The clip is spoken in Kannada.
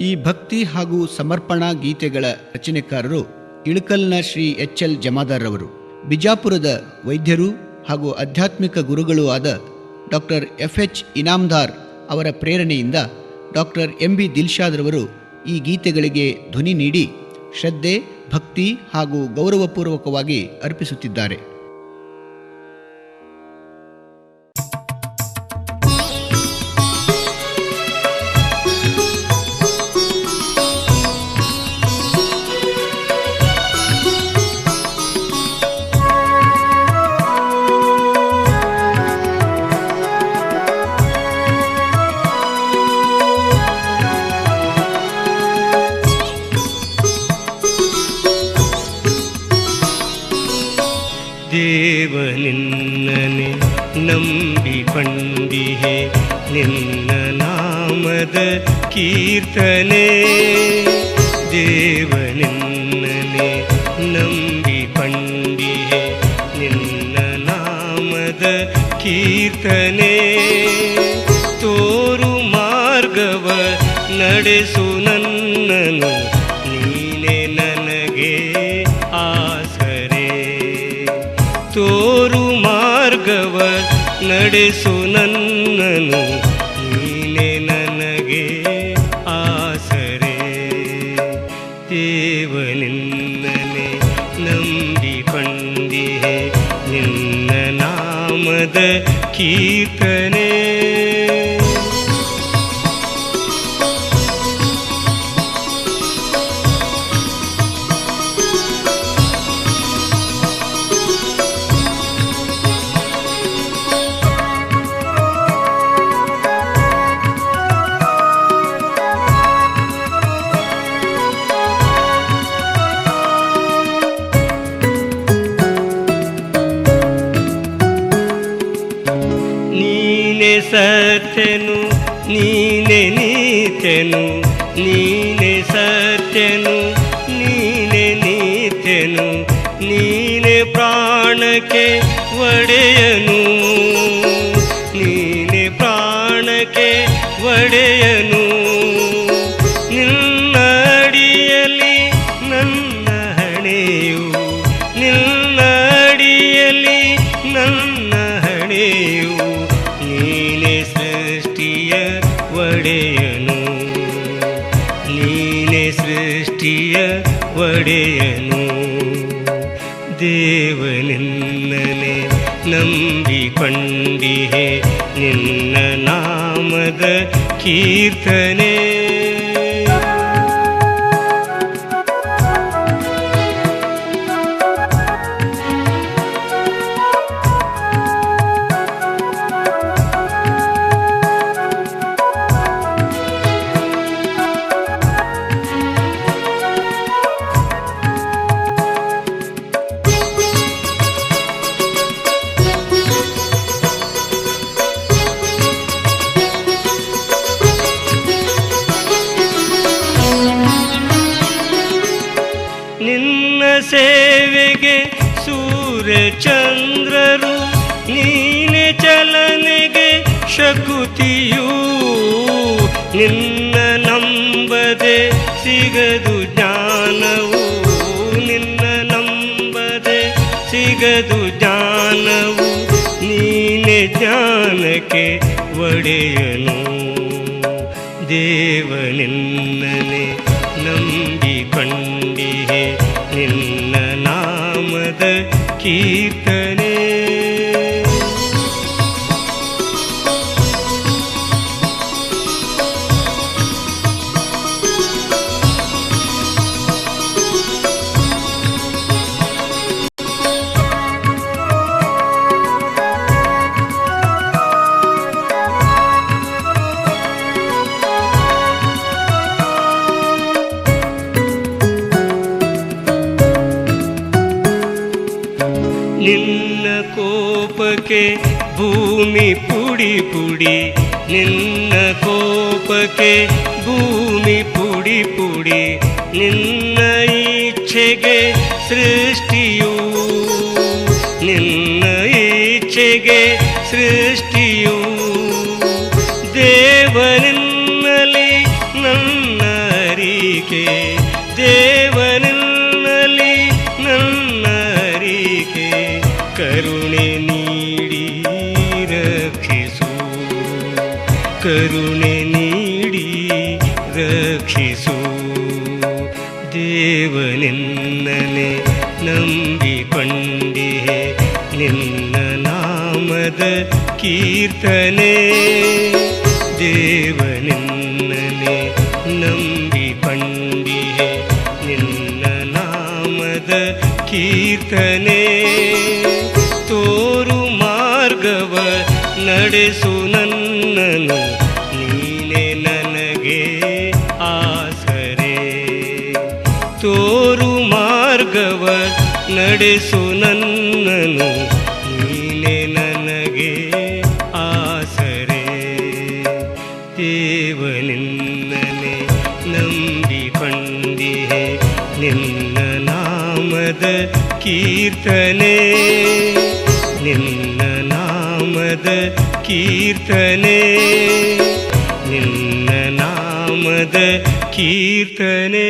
ಈ ಭಕ್ತಿ ಹಾಗೂ ಸಮರ್ಪಣಾ ಗೀತೆಗಳ ರಚನೆಕಾರರು ಇಳಕಲ್ನ ಶ್ರೀ ಎಚ್.ಎಲ್. ಜಮಾದಾರ್ರವರು. ಬಿಜಾಪುರದ ವೈದ್ಯರು ಹಾಗೂ ಆಧ್ಯಾತ್ಮಿಕ ಗುರುಗಳೂ ಆದ ಡಾಕ್ಟರ್ ಎಫ್.ಎಚ್. ಇನಾಮ್ದಾರ್ ಅವರ ಪ್ರೇರಣೆಯಿಂದ ಡಾಕ್ಟರ್ ಎಂ.ಬಿ. ದಿಲ್ಶಾದ್ರವರು ಈ ಗೀತೆಗಳಿಗೆ ಧ್ವನಿ ನೀಡಿ ಶ್ರದ್ಧೆ, ಭಕ್ತಿ ಹಾಗೂ ಗೌರವಪೂರ್ವಕವಾಗಿ ಅರ್ಪಿಸುತ್ತಿದ್ದಾರೆ. ದೇವನಿನ್ನನೆ ನಂಬಿಕೊಂಡಿಹೆ, ನಿನ್ನ ನಾಮದ ಕೀರ್ತನೆ. ದೇವನಿನ್ನನೆ ನಂಬಿಕೊಂಡಿಹೆ, ನಿನ್ನ ನಾಮದ ಕೀರ್ತನೆ. ತೋರು ಮಾರ್ಗವ ನಡೆಸು ನನ್ನನು, ನೀನೆ ನನಗೆ ಆಸರೆ. ತೋರು ಮಾರ್ಗವ ನಡೆಸು ನನ್ನನು, ನೀನೆ ನನಗೆ ಆಸರೆ. ದೇವನಿನ್ನನೆ ನಂಬಿಕೊಂಡಿಹೆ, ನಿನ್ನ ನಾಮದ ಕೀರ್ತನೆ. ನೀನೆ ಸತ್ಯನು, ನೀನೆ ನೀತ್ಯನು, ನೀನೆ ಸತ್ಯನು, ನೀನೆ ನೀತ್ಯನು, ನೀನೆ ಪ್ರಾಣಕ್ಕೆ ಒಡೆಯನು, ನೀನೆ ಪ್ರಾಣಕ್ಕೆ ಒಡೆಯನು. ನಿನ್ನ ಅಡಿಯಲ್ಲಿ ನನ್ನ ಹಣೆಯು, ನಿನ್ನ ಅಡಿಯಲ್ಲಿ ನನ್ನ ಹಣೆಯು. ನೀನೆ ಸೃಷ್ಟಿಯ ಒಡೆಯನು, ನೀನೆ ಸೃಷ್ಟಿಯ ಒಡೆಯನು. ದೇವನಿನ್ನನೆ ನಂಬಿಕೊಂಡಿಹೆ, ನಿನ್ನ ನಾಮದ ಕೀರ್ತನೆ. ನಿನ್ನ ಸೇವೆಗೆ ಸೂರ್ಯ ಚಂದ್ರರು, ನೀನೆ ಚಲನೆಗೆ ಶಕುತಿಯು. ನಿನ್ನ ನಂಬದೆ ಸಿಗದು ಜ್ಞಾನವು, ನಿನ್ನ ನಂಬದೆ ಸಿಗದು ಜ್ಞಾನವು. ನೀನೆ ಜ್ಞಾನಕ್ಕೆ ಒಡೆಯನು. ದೇವನಿನ್ನನೆ ನಂಬಿಕೊಂಡಿಹೆ, ನಿನ್ನ ನಾಮದ ಕೀರ್ತನೆ. ನಿನ್ನ ಕೋಪಕ್ಕೆ ಭೂಮಿ ಪುಡಿ ಪುಡಿ, ನಿನ್ನ ಕೋಪಕ್ಕೆ ಭೂಮಿ ಪುಡಿ ಪುಡಿ. ನಿನ್ನ ಇಚ್ಛೆಗೆ ಸೃಷ್ಟಿಯು, ನಿನ್ನ ಇಚ್ಛೆಗೆ ಸೃಷ್ಟಿಯು. ದೇವನಿನ್ನಲಿ ನನ್ನ ಅರಿಕೆ ದೇವನಲ್ಲಿ ನನ್ನ ಅರಿಕೆ ಕರುಣೆ ನೀಡಿ ರಕ್ಷಿಸು ಕರುಣೆ ನೀಡಿ ರಕ್ಷಿಸು ದೇವನಿನ್ನನೆ ನಂಬಿಕೊಂಡಿಹೆ ನಿನ್ನ ನಾಮದ ಕೀರ್ತನೆ ದೇವನಿನ್ನನೆ ನಂಬಿಕೊಂಡಿಹೆ ನಿನ್ನ ನಾಮದ ಕೀರ್ತನೆ ತೋರು ಮಾರ್ಗವ ನಡೆಸು ನನ್ನನು ನೀನೆ ನನಗೆ ಆಸರೆ ತೋರು ಮಾರ್ಗವ ನಡೆಸು ನನ್ನನು ನೀನೆ ನನಗೆ ಆಸರೆ ದೇವನಿನ್ನನೆ ನಂಬಿಕೊಂಡಿಹೆ ನಿನ್ನ ನಾಮದ ಕೀರ್ತನೆ ನಿನ್ನ ನಾಮದ ಕೀರ್ತನೆ ನಿನ್ನ ನಾಮದ ಕೀರ್ತನೆ